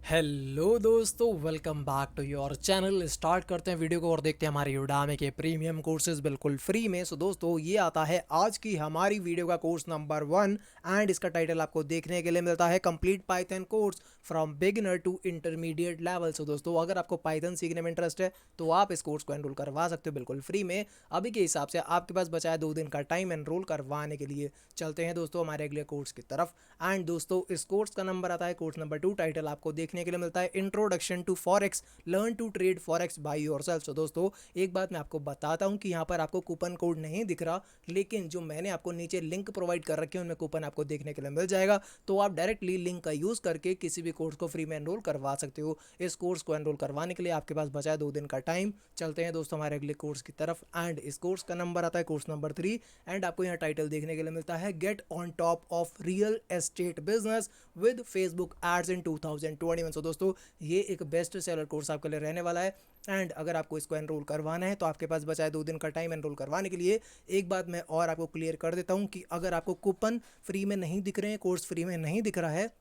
Hello दोस्तों, welcome back to your channel. Start करते हैं वीडियो को और देखते हैं हमारे यूडामी के प्रीमियम कोर्सेज बिल्कुल फ्री में। सो दोस्तों, ये आता है आज की हमारी वीडियो का कोर्स नंबर 1 एंड इसका टाइटल आपको देखने के लिए मिलता है complete Python course from beginner to intermediate level. So दोस्तों, अगर आपको पाइथन सीखने में इंटरेस्ट है तो आप इस कोर्स को एनरोल करवा सकते हो बिल्कुल फ्री में। अभी के हिसाब से आपके पास बचा है 2 दिन का टाइम एनरोल करवाने के लिए। चलते हैं दोस्तों हमारे अगले कोर्स की तरफ। एंड दोस्तों, इस कोर्स का नंबर आता है कोर्स नंबर 2। टाइटल आपको देखने के लिए मिलता है introduction to forex, learn to trade forex by yourself. So दोस्तों, एक बात मैं आपको बताता हूं कि यहाँ पर आपको कूपन कोड नहीं दिख रहा, लेकिन जो मैंने आपको नीचे लिंक प्रोवाइड कर रखे हैं उनमें कूपन आपको देखने के लिए मिल जाएगा। तो आप डायरेक्टली लिंक का यूज करके किसी भी कोर्स को फ्री में एनरोल करवा सकते हो। इस कोर्स को एनरोल करवाने के लिए आपके पास बचा है 2 दिन का टाइम। चलते हैं दोस्तों हमारे अगले कोर्स की तरफ। एंड इस कोर्स का नंबर आता है कोर्स नंबर 3। एंड आपको यहाँ टाइटल देखने के लिए मिलता है get on top of real estate business with Facebook ads in 2021। So दोस्तों, ये एक बेस्ट सेलर कोर्स आपके लिए रहने वाला है। एंड अगर आपको इसको एनरोल करवाना है तो आपके पास बचा है 2 दिन का टाइम एनरोल करवाने के लिए। एक बात मैं और आपको क्लियर कर देता हूँ कि अगर आपको कूपन फ्री में नहीं दिख रहे हैं, कोर्स फ्री में नहीं दिख रहा है,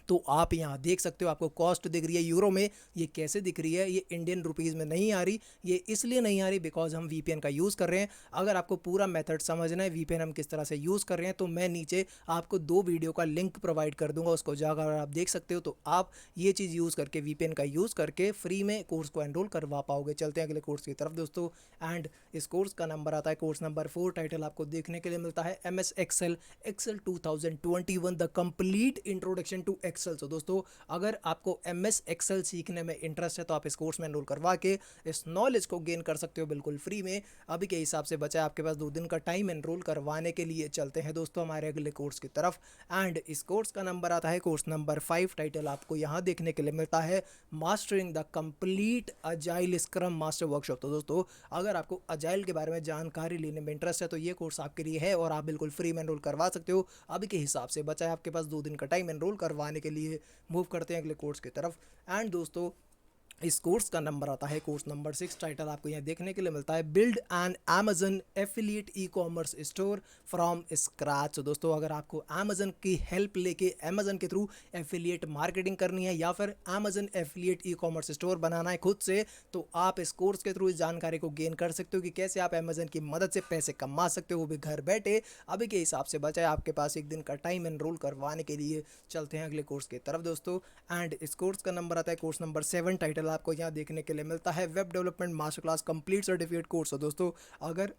तो आप यहाँ देख सकते हो आपको कॉस्ट दिख रही है यूरो में। ये कैसे दिख रही है? ये इंडियन रुपीज़ में नहीं आ रही। ये इसलिए नहीं आ रही बिकॉज हम वीपीएन का यूज़ कर रहे हैं। अगर आपको पूरा मेथड समझना है वीपीएन हम किस तरह से यूज़ कर रहे हैं, तो मैं नीचे आपको 2 वीडियो का लिंक प्रोवाइड कर दूंगा, उसको जाकर आप देख सकते हो। तो आप ये चीज़ यूज़ करके वीपीएन का यूज़ करके फ्री में कोर्स को एनरोल करवा पाओगे। चलते हैं अगले कोर्स की तरफ दोस्तों। एंड इस कोर्स का नंबर आता है कोर्स नंबर 4। टाइटल आपको देखने के लिए मिलता है M S Excel 2021 the complete introduction to Excel. So दोस्तों, अगर आपको एम एस एक्सेल सीखने में इंटरेस्ट है तो आप इस कोर्स में एनरोल करवा के इस नॉलेज को गेन कर सकते हो बिल्कुल फ्री में। अभी के हिसाब से बचा है आपके पास 2 दिन का टाइम एनरोल करवाने के लिए। चलते हैं दोस्तों हमारे अगले कोर्स की तरफ। एंड इस कोर्स का नंबर आता है कोर्स नंबर 5। टाइटल आपको यहाँ देखने के लिए मिलता है mastering the complete agile scrum master workshop. तो दोस्तों, अगर आपको अजाइल के बारे में जानकारी लेने में इंटरेस्ट है तो ये कोर्स आपके लिए है और आप बिल्कुल फ्री में एनरोल करवा सकते हो। अभी के हिसाब से बचा है आपके पास 2 दिन का टाइम एनरोल करवाने के लिए। मूव करते हैं अगले कोर्स की तरफ। एंड दोस्तों, इस कोर्स का नंबर आता है कोर्स नंबर 6। टाइटल आपको यहाँ देखने के लिए मिलता है build an Amazon affiliate e commerce store from scratch. तो दोस्तों, अगर आपको अमेजन की हेल्प लेके अमेजन के थ्रू एफिलिएट मार्केटिंग करनी है या फिर Amazon affiliate e commerce store बनाना है खुद से, तो आप इस कोर्स के थ्रू इस जानकारी को गेन कर सकते हो कि कैसे आप अमेजन की मदद से पैसे कमा सकते हो, वो भी घर बैठे। अभी के हिसाब से बचा है आपके पास 1 दिन का टाइम एनरोल करवाने के लिए। चलते हैं अगले कोर्स की तरफ दोस्तों। एंड इस कोर्स का नंबर आता है कोर्स नंबर 7। टाइटल आपको यहाँ देखने के लिए मिलता है web development master class complete certificate course. तो दोस्तों, अगर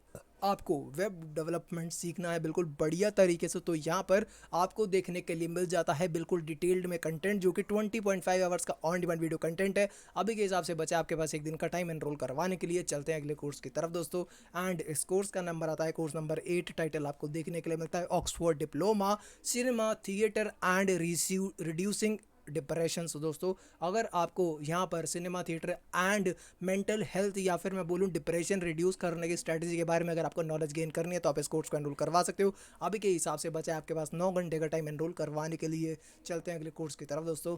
आपको वेब डेवलपमेंट सीखना है बिल्कुल बढ़िया तरीके से, तो यहाँ पर आपको देखने के लिए मिल जाता है बिल्कुल डिटेल्ड में कंटेंट, जो कि 20.5 आवर्स का ऑन डिमांड वीडियो कंटेंट है। अभी के हिसाब से बचा आपके पास 1 दिन का टाइम एनरोल करवाने के लिए। चलते हैं अगले कोर्स की तरफ दोस्तों। एंड इस कोर्स का नंबर आता है कोर्स नंबर 8। टाइटल आपको देखने के लिए मिलता है Oxford diploma cinema theatre and reducing depression. So दोस्तों, अगर आपको यहाँ पर cinema theatre and mental health या फिर मैं बोलूँ डिप्रेशन रिड्यूस करने की स्ट्रैटेजी के बारे में अगर आपको नॉलेज गेन करनी है तो आप इस कोर्स को एनरोल करवा सकते हो। अभी के हिसाब से बचा है आपके पास 9 घंटे का टाइम एनरोल करवाने के लिए। चलते हैं अगले कोर्स की तरफ दोस्तों।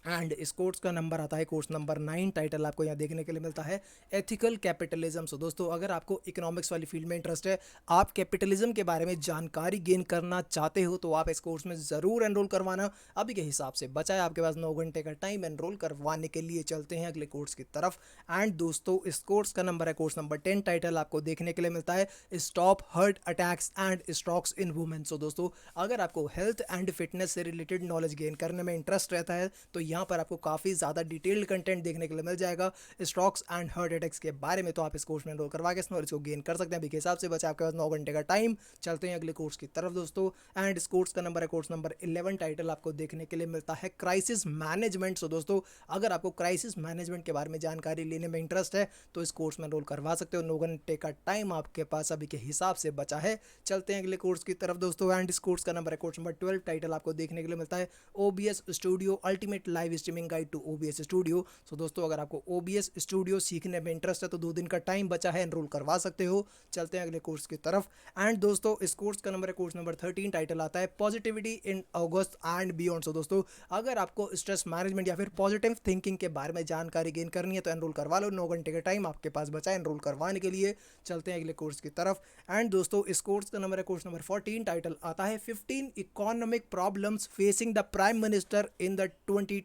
एंड इस कोर्स का नंबर आता है कोर्स नंबर 9। टाइटल आपको यहाँ देखने के लिए मिलता है एथिकल कैपिटलिज्म। सो दोस्तों, अगर आपको इकोनॉमिक्स वाली फील्ड में इंटरेस्ट है, आप कैपिटलिज्म के बारे में जानकारी गेन करना चाहते हो, तो आप इस कोर्स में ज़रूर एनरोल करवाना। अभी के हिसाब से बचा है आपके पास 9 घंटे का टाइम एनरोल करवाने के लिए। चलते हैं अगले कोर्स की तरफ। एंड दोस्तों, इस कोर्स का नंबर है कोर्स नंबर 10। टाइटल आपको देखने के लिए मिलता है stop heart attacks and strokes in women. So दोस्तों, अगर आपको हेल्थ एंड फिटनेस से रिलेटेड नॉलेज गेन करने में इंटरेस्ट रहता है तो यहाँ पर आपको काफ़ी ज़्यादा डिटेल्ड कंटेंट देखने के लिए मिल जाएगा स्ट्रोक्स एंड हार्ट अटैक्स के बारे में। तो आप इस कोर्स में एनरोल करवा के इस नॉलेज को गेन कर सकते हैं। अभी के हिसाब से बचा आपके पास 9 घंटे का टाइम। चलते हैं अगले कोर्स की तरफ दोस्तों। एंड इस कोर्स का नंबर है कोर्स नंबर 11। टाइटल आपको देखने के लिए मिलता है क्राइसिस मैनेजमेंट। सो दोस्तों, अगर आपको क्राइसिस मैनेजमेंट के बारे में जानकारी लेने में इंटरेस्ट है तो इस कोर्स में एनरोल करवा सकते हो। 9 घंटे का टाइम आपके पास अभी के हिसाब से बचा है। चलते हैं अगले कोर्स की तरफ दोस्तों। एंड इस कोर्स का नंबर है कोर्स नंबर 12। टाइटल आपको देखने के लिए मिलता है OBS studio ultimate live streaming guide to OBS studio. So दोस्तों, अगर आपको OBS स्टूडियो सीखने में इंटरेस्ट है तो 2 दिन का टाइम बचा है, एनरोल करवा सकते हो। चलते हैं अगले कोर्स की तरफ। एंड दोस्तों, इस कोर्स का नंबर है कोर्स नंबर 13। टाइटल आता है positivity in August and beyond. So दोस्तों, अगर आपको स्ट्रेस मैनेजमेंट या फिर पॉजिटिव थिंकिंग के बारे में जानकारी गेन करनी है तो एनरोल करवा लो। 9 घंटे का टाइम आपके पास बचा है एनरोल करवाने के लिए। चलते हैं अगले कोर्स की तरफ। एंड दोस्तों, इस कोर्स का नंबर है कोर्स नंबर 14। टाइटल आता है 15 economic problems facing the prime minister in the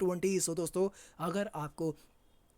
20। सो दोस्तों अगर आपको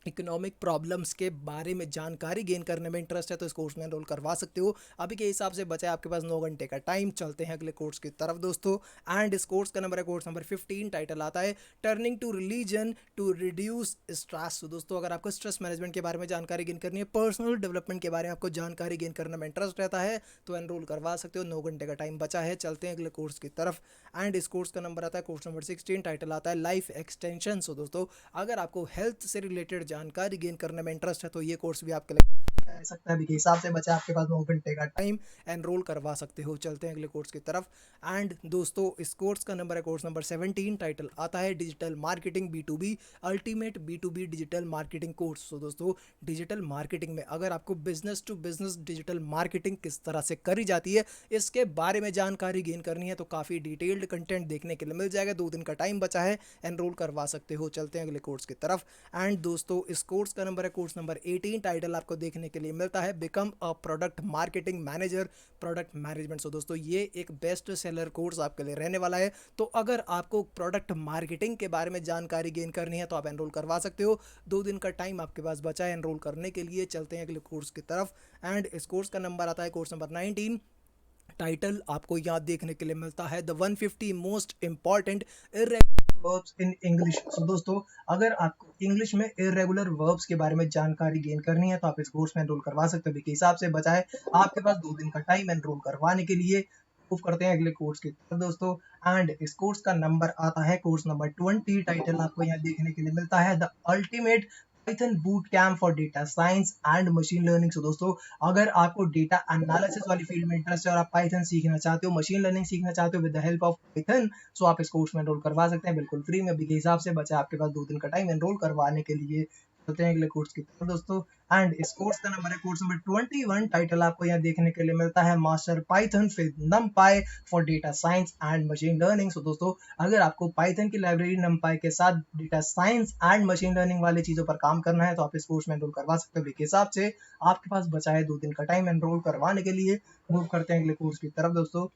इकोनॉमिक प्रॉब्लम्स के बारे में जानकारी गेन करने में इंटरेस्ट है तो इस कोर्स में एनरोल करवा सकते हो। अभी के हिसाब से बचा है आपके पास 9 घंटे का टाइम। चलते हैं अगले कोर्स की तरफ दोस्तों। एंड इस कोर्स का नंबर है कोर्स नंबर 15। टाइटल आता है turning to religion to reduce stress. तो दोस्तों अगर आपको स्ट्रेस मैनेजमेंट के बारे में जानकारी गेन करनी है, पर्सनल डेवलपमेंट के बारे में आपको जानकारी गेन करने में इंटरेस्ट रहता है तो एनरोल करवा सकते हो। 9 घंटे का टाइम बचा है। चलते हैं अगले कोर्स की तरफ। एंड इस कोर्स का नंबर आता है कोर्स नंबर 16। टाइटल आता है लाइफ एक्सटेंशन। सो दोस्तों अगर आपको हेल्थ से रिलेटेड जानकारी गेन करने में इंटरेस्ट है तो ये कोर्स भी आपके लिए रह सकता है। अभी के हिसाब से बचा आपके पास 9 घंटे का टाइम, एनरोल करवा सकते हो। चलते हैं अगले कोर्स की तरफ। एंड दोस्तों इस कोर्स का नंबर है कोर्स नंबर 17। टाइटल आता है digital marketing B2B ultimate B2B digital marketing course. तो दोस्तों डिजिटल मार्केटिंग में अगर आपको business to business digital marketing किस तरह से करी जाती है इसके बारे में जानकारी गेन करनी है तो काफ़ी डिटेल्ड कंटेंट देखने के लिए मिल जाएगा। 2 दिन का टाइम बचा है, एनरोल करवा सकते हो। चलते हैं अगले कोर्स की तरफ। एंड दोस्तों इस कोर्स का नंबर है कोर्स नंबर 18। टाइटल आपको देखने के लिए मिलता है become a product marketing manager product management. So दोस्तों ये एक बेस्ट सेलर कोर्स आपके लिए रहने वाला है। तो अगर आपको प्रोडक्ट मार्केटिंग के बारे में जानकारी गेन करनी है तो आप एनरोल करवा सकते हो। 2 दिन का टाइम आपके पास बचा है एनरोल करने के लिए। चलते हैं अगले कोर्स की तरफ। एंड इस कोर्स का नंबर आता है कोर्स नंबर 19। टाइटल आपको यहाँ देखने के लिए मिलता है the 150 most important irregular verbs in English. So दोस्तों अगर आपको इंग्लिश में इर्रेगुलर वर्ब्स के बारे में जानकारी गेन करनी है तो आप इस कोर्स में एनरोल करवा सकते हो। अभी के हिसाब से बचा है आपके पास 2 दिन का टाइम एनरोल करवाने के लिए। मूव करते हैं अगले कोर्स की तरफ दोस्तों। एंड इस कोर्स का नंबर आता है कोर्स नंबर 20। टाइटल आपको यहाँ देखने के लिए मिलता है the ultimate Python boot camp for data science and machine learning. So दोस्तों अगर आपको डेटा एनालिसिस वाली फील्ड में इंटरेस्ट है और आप पाइथन सीखना चाहते हो, मशीन लर्निंग सीखना चाहते हो with the help of Python, so आप इस कोर्स में एनरोल करवा सकते हैं बिल्कुल फ्री में। अभी के हिसाब से बचा आपके पास 2 दिन का टाइम एनरोल करवाने के लिए। चलते हैं अगले कोर्स की तरफ दोस्तों। एंड इस कोर्स का नंबर है कोर्स नंबर 21। टाइटल आपको यहाँ देखने के लिए मिलता है master Python with numpy for data science and machine learning. So दोस्तों अगर आपको पाइथन की लाइब्रेरी numpy के साथ data science and machine learning वाली चीजों पर काम करना है तो आप इस कोर्स में एनरोल करवा सकते हो। अभी के हिसाब से आपके पास बचा है 2 दिन का टाइम एनरोल करवाने के लिए। मूव करते हैं अगले कोर्स की तरफ दोस्तों।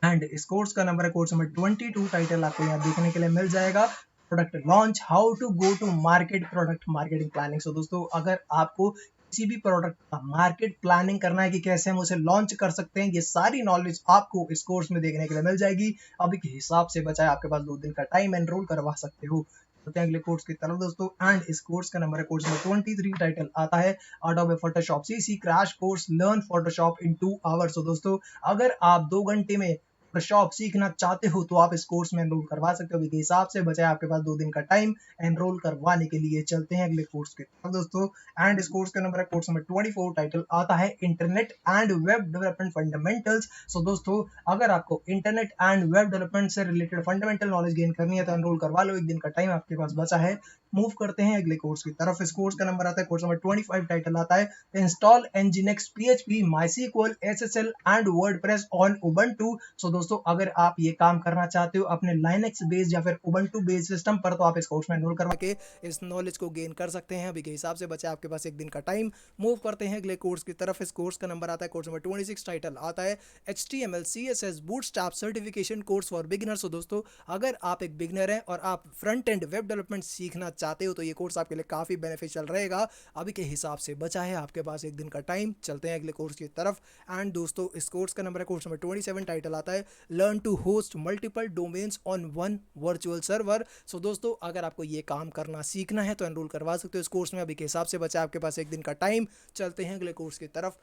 एंड इस कोर्स का नंबर है कोर्स नंबर 22। टाइटल आपको यहाँ देखने के लिए मिल जाएगा product launch how to go to market product marketing planning. So दोस्तों अगर आपको किसी भी प्रोडक्ट का मार्केट प्लानिंग करना है कि कैसे हम उसे लॉन्च कर सकते हैं, ये सारी नॉलेज आपको इस कोर्स में देखने के लिए मिल जाएगी। अभी के हिसाब से बचा है आपके पास 2 दिन का टाइम, एनरोल करवा सकते हो। चलते हैं अगले कोर्स की तरफ दोस्तों। एंड इस कोर्स का नंबर है कोर्स नंबर 23। टाइटल आता है Adobe Photoshop CC crash course learn Photoshop in 2 hours. तो दोस्तों अगर आप 2 घंटे में फोटोशॉप सीखना चाहते हो तो आप इस कोर्स में एनरोल करवा सकते हो। अभी के हिसाब से बचा है आपके पास 2 दिन का टाइम एनरोल करवाने के लिए। चलते हैं अगले कोर्स के तरफ दोस्तों। एंड इस कोर्स का नंबर है कोर्स नंबर 24। टाइटल आता है internet and web development fundamentals. So दोस्तों अगर आपको इंटरनेट एंड वेब डेवलपमेंट से रिलेटेड फंडामेंटल नॉलेज गेन करनी है तो एनरोल करवा लो। 1 दिन का टाइम आपके पास बचा है। मूव करते हैं अगले कोर्स की तरफ। इस कोर्स का नंबर आता है कोर्स नंबर 25। टाइटल आता है install Nginx PHP MySQL SSL and WordPress on Ubuntu। सो दोस्तों अगर आप ये काम करना चाहते हो अपने Linux बेस्ड या फिर Ubuntu बेस्ड सिस्टम पर तो आप इस कोर्स में एनरोल करवा के इस नॉलेज को गेन कर सकते हैं। अभी के हिसाब से बचा आपके पास 1 दिन का टाइम। मूव करते हैं अगले कोर्स की तरफ। इस कोर्स का नंबर आता है कोर्स नंबर 26। टाइटल आता है HTML CSS Bootstrap certification course for beginners. दोस्तों अगर आप एक बिगिनर हैं और आप फ्रंट एंड वेब डेवलपमेंट सीखना चाहते हो तो ये कोर्स आपके लिए काफ़ी बेनिफिशियल रहेगा। अभी के हिसाब से बचा है आपके पास 1 दिन का टाइम। चलते हैं अगले कोर्स की तरफ। एंड दोस्तों इस कोर्स का नंबर है कोर्स नंबर 27। टाइटल आता है learn to host multiple domains on one virtual server. So दोस्तों अगर आपको ये काम करना सीखना है तो एनरोल करवा सकते हो इस कोर्स में। अभी के हिसाब से बचा आपके पास 1 दिन का टाइम। चलते हैं अगले कोर्स की तरफ।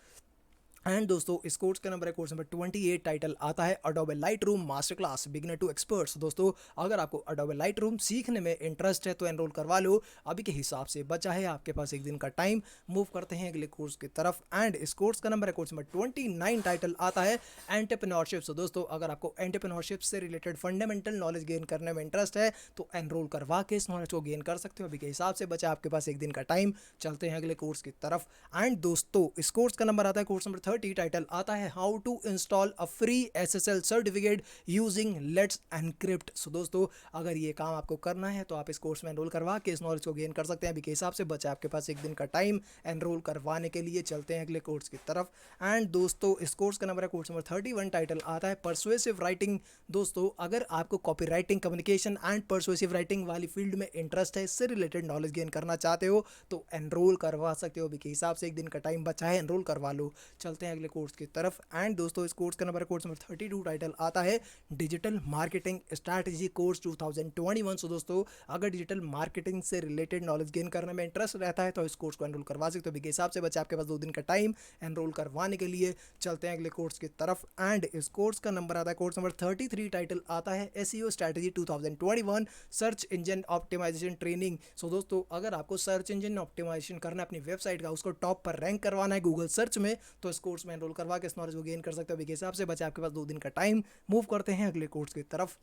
एंड दोस्तों इस कोर्स का नंबर है कोर्स नंबर 28। टाइटल आता है Adobe Lightroom master class beginner to experts. दोस्तों अगर आपको Adobe Lightroom सीखने में इंटरेस्ट है तो एनरोल करवा लो। अभी के हिसाब से बचा है आपके पास 1 दिन का टाइम। मूव करते हैं अगले कोर्स की तरफ। एंड इस कोर्स का नंबर है कोर्स नंबर 29। टाइटल आता है एंटरप्रेन्योरशिप। सो दोस्तों अगर आपको एंटरप्रेन्योरशिप से रिलेटेड फंडामेंटल नॉलेज गेन करने में इंटरेस्ट है तो एनरोल करवा के इस नॉलेज को गेन कर सकते हो। अभी के हिसाब से बचा आपके पास 1 दिन का टाइम। चलते हैं अगले कोर्स की तरफ। एंड दोस्तों इस कोर्स का नंबर आता है कोर्स नंबर 30 टाइटल आता है how to install a free SSL certificate using let's encrypt. So दोस्तों अगर ये काम आपको करना है तो आप इस कोर्स में एनरोल करवा के इस नॉलेज को गेन कर सकते हैं। अभी के हिसाब से बचा आपके पास एक दिन का टाइम एनरोल करवाने के लिए। चलते हैं अगले कोर्स की तरफ। एंड दोस्तों इस कोर्स का नंबर है कोर्स नंबर 31। टाइटल आता है परसुएसिव राइटिंग। दोस्तों अगर आपको copy writing, communication and persuasive writing वाली फील्ड में इंटरेस्ट है, इससे रिलेटेड नॉलेज गेन करना चाहते हो तो एनरोल करवा सकते हो। अभी के हिसाब से एक दिन का टाइम बचा है, एनरोल करवा लो। चलते हैं अगले कोर्स की तरफ। एंड दोस्तों इस कोर्स का नंबर है कोर्स नंबर 32। टाइटल आता है digital marketing strategy course 2021। So दोस्तों अगर डिजिटल मार्केटिंग से रिलेटेड नॉलेज गेन करने में इंटरेस्ट रहता है तो इस कोर्स को एनरोल करवा सकते हो। अभी के हिसाब से बचा आपके पास 2 दिन का टाइम एनरोल करवाने के लिए। चलते हैं अगले कोर्स की तरफ। एंड इस कोर्स का नंबर आता है कोर्स नंबर 33। टाइटल आता है SEO strategy 2021 search engine optimisation training. So दोस्तों अगर आपको सर्च इंजन ऑप्टिमाइजेशन करना है अपनी वेबसाइट का, उसको टॉप पर रैंक करवाना है गूगल सर्च में, तो इस कोर्स में एनरोल करवा के इस नॉलेज को गेन कर सकते हो। अभी के हिसाब से बचा आपके पास 2 दिन का टाइम। मूव करते हैं अगले कोर्स की तरफ।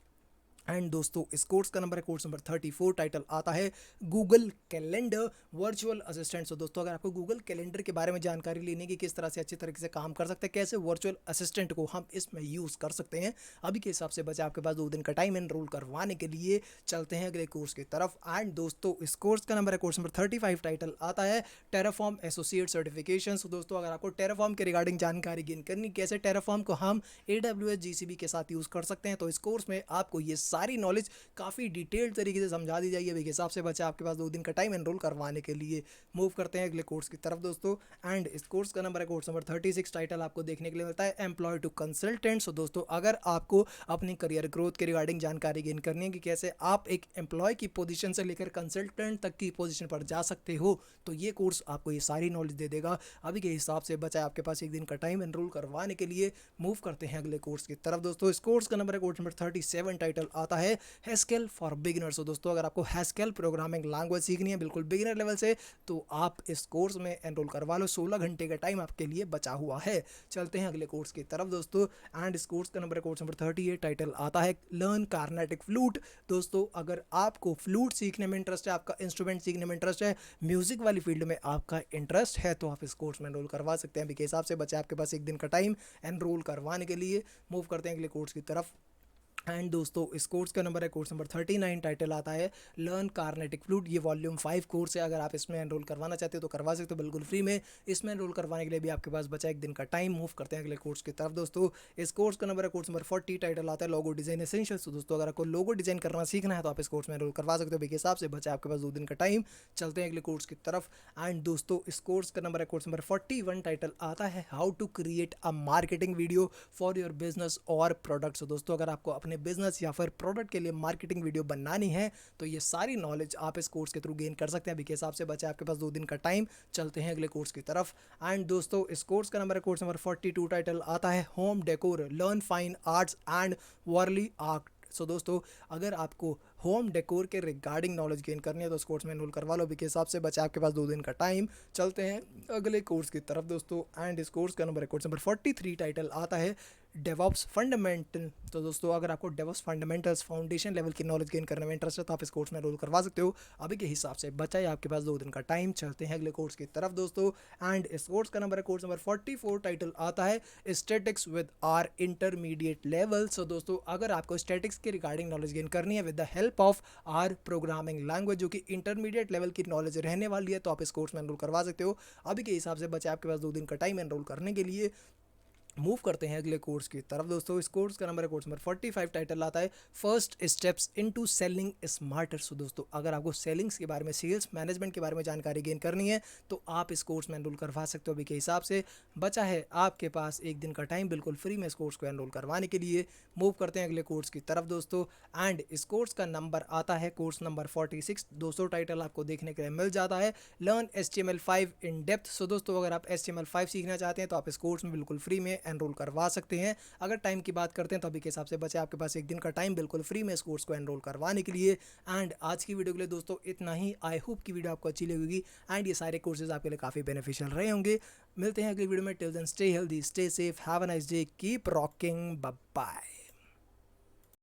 एंड दोस्तों इस कोर्स का नंबर है कोर्स नंबर 34। टाइटल आता है गूगल कैलेंडर वर्चुअल असिस्टेंट। सो दोस्तों अगर आपको गूगल कैलेंडर के बारे में जानकारी लेने की, किस तरह से अच्छी तरीके से काम कर सकते हैं, कैसे वर्चुअल असिस्टेंट को हम इसमें यूज़ कर सकते हैं, अभी के हिसाब से बचा आपके पास 2 दिन का टाइम एनरोल करवाने के लिए। चलते हैं अगले कोर्स की तरफ। एंड दोस्तों इस कोर्स का नंबर है कोर्स नंबर 35। टाइटल आता है टेराफॉर्म एसोसिएट सर्टिफिकेशन। सो दोस्तों अगर आपको टेराफॉर्म के रिगार्डिंग जानकारी गेन करनी, कैसे टेराफॉर्म को हम AWS GCP के साथ यूज़ कर सकते हैं, तो इस कोर्स में आपको ये सारी नॉलेज काफ़ी डिटेल्ड तरीके से समझा दी जाएगी। अभी के हिसाब से बचा आपके पास 2 दिन का टाइम एनरोल करवाने के लिए। मूव करते हैं अगले कोर्स की तरफ दोस्तों। एंड इस कोर्स का नंबर है कोर्स नंबर 36। टाइटल आपको देखने के लिए मिलता है एम्प्लॉय टू कंसल्टेंट। सो दोस्तों अगर आपको अपनी करियर ग्रोथ के रिगार्डिंग जानकारी गेन करनी है कि कैसे आप एक एम्प्लॉय की पोजीशन से लेकर कंसल्टेंट तक की पोजीशन पर जा सकते हो, तो ये कोर्स आपको ये सारी नॉलेज दे देगा। अभी के हिसाब से बचा आपके पास एक दिन का टाइम एनरोल करवाने के लिए। मूव करते हैं अगले कोर्स की तरफ दोस्तों। इस कोर्स का नंबर है कोर्स नंबर 37। टाइटल आता है हैस्केल फॉर बिगिनर्स। दोस्तों अगर आपको हैस्केल प्रोग्रामिंग लैंग्वेज सीखनी है बिल्कुल बिगिनर लेवल से, तो आप इस कोर्स में एनरोल करवा लो। 16 घंटे का टाइम आपके लिए बचा हुआ है। चलते हैं अगले कोर्स की तरफ दोस्तों। एंड इस कोर्स का नंबर है कोर्स नंबर 38। टाइटल आता है लर्न कार्नेटिक फ्लूट। दोस्तों अगर आपको फ्लूट सीखने में इंटरेस्ट है, आपका इंस्ट्रूमेंट सीखने में इंटरेस्ट है, म्यूजिक वाली फील्ड में आपका इंटरेस्ट है, तो आप इस कोर्स में एनरोल करवा सकते हैं। अभी के हिसाब से बचा आपके पास एक दिन का टाइम एनरोल करवाने के लिए। मूव करते हैं अगले कोर्स की तरफ। एंड दोस्तों इस कोर्स का नंबर है कोर्स नंबर 39। टाइटल आता है लर्न कार्नेटिक फ्लूट। ये वॉल्यूम 5 कोर्स है। अगर आप इसमें एनरोल करवाना चाहते हो तो करवा सकते हो बिल्कुल फ्री में। इसमें एनरोल करवाने के लिए भी आपके पास बचा एक दिन का टाइम। मूव करते हैं अगले कोर्स की तरफ दोस्तों। इस कोर्स का नंबर है कोर्स नंबर 40। टाइटल आता है लोगो डिजाइन एसेंशियल्स। दोस्तों अगर आपको लोगो डिजाइन करना सीखना है तो आप इस कोर्स में एनरोल करवा सकते हो। अभी के हिसाब से बचा आपके पास 2 दिन का टाइम। चलते हैं अगले कोर्स की तरफ। एंड दोस्तों इस कोर्स का नंबर है कोर्स नंबर 41। टाइटल आता है how to create a marketing video for your business और प्रोडक्ट्स। दोस्तों अगर आपको अपने बिजनेस या फिर प्रोडक्ट के लिए मार्केटिंग वीडियो बनानी है तो ये सारी नॉलेज आप इस कोर्स के थ्रू गेन कर सकते हैं। अभी के हिसाब से बचा आपके पास 2 दिन का टाइम। चलते हैं अगले कोर्स की तरफ। एंड दोस्तों इस कोर्स का नंबर है कोर्स नंबर 42। टाइटल आता है home decor learn fine arts and Warli art. So दोस्तों अगर आपको होम डेकोर के रिगार्डिंग नॉलेज गेन करनी है तो इस कोर्स में एनरोल करवा लो। अभी के हिसाब से बचा आपके पास 2 दिन का टाइम। चलते हैं अगले कोर्स की तरफ दोस्तों। एंड इस कोर्स का नंबर है कोर्स नंबर 43। टाइटल आता है डेवॉप्स फंडामेंटल। तो दोस्तों अगर आपको डेवॉप्स फंडामेंटल्स फाउंडेशन लेवल की नॉलेज गेन करने में इंटरेस्ट है तो आप इस कोर्स में एनरोल करवा सकते हो। अभी के हिसाब से बचा है आपके पास 2 दिन का टाइम। चलते हैं अगले कोर्स की तरफ दोस्तों। एंड इस कोर्स का नंबर है कोर्स नंबर 44। टाइटल आता है statics with R intermediate level. So दोस्तों अगर आपको स्टैटिक्स के रिगार्डिंग नॉलेज गेन करनी है with the help of R programming language, जो कि इंटरमीडिएट लेवल की नॉलेज रहने वाली है, तो आप इस कोर्स में एनरोल करवा सकते हो। अभी के हिसाब से बचा आपके पास 2 दिन का टाइम एनरोल करने के लिए। मूव करते हैं अगले कोर्स की तरफ दोस्तों। इस कोर्स का नंबर है कोर्स नंबर 45। टाइटल आता है first steps into selling smarter. So दोस्तों अगर आपको सेलिंग्स के बारे में, सेल्स मैनेजमेंट के बारे में जानकारी गेन करनी है तो आप इस कोर्स में एनरोल करवा सकते हो। अभी के हिसाब से बचा है आपके पास एक दिन का टाइम बिल्कुल फ्री में इस कोर्स को एनरोल करवाने के लिए। मूव करते हैं अगले कोर्स की तरफ दोस्तों। एंड इस कोर्स का नंबर आता है कोर्स नंबर 46। दोस्तों टाइटल आपको देखने के लिए मिल जाता है लर्न HTML5 इन डेप्थ। सो दोस्तों अगर आप HTML5 सीखना चाहते हैं तो आप इस कोर्स में बिल्कुल फ्री में एनरोल करवा सकते हैं। अगर टाइम की बात करते हैं तो अभी के हिसाब से बचे आपके पास एक दिन का टाइम बिल्कुल फ्री में इस कोर्स को एनरोल करवाने के लिए। एंड आज की वीडियो के लिए दोस्तों इतना ही। आई होप की वीडियो आपको अच्छी लगेगी एंड ये सारे कोर्सेज आपके लिए काफ़ी बेनिफिशियल रहे होंगे। मिलते हैं अगली वीडियो में। Till then stay healthy, stay safe, have a nice day, keep rocking, bye bye.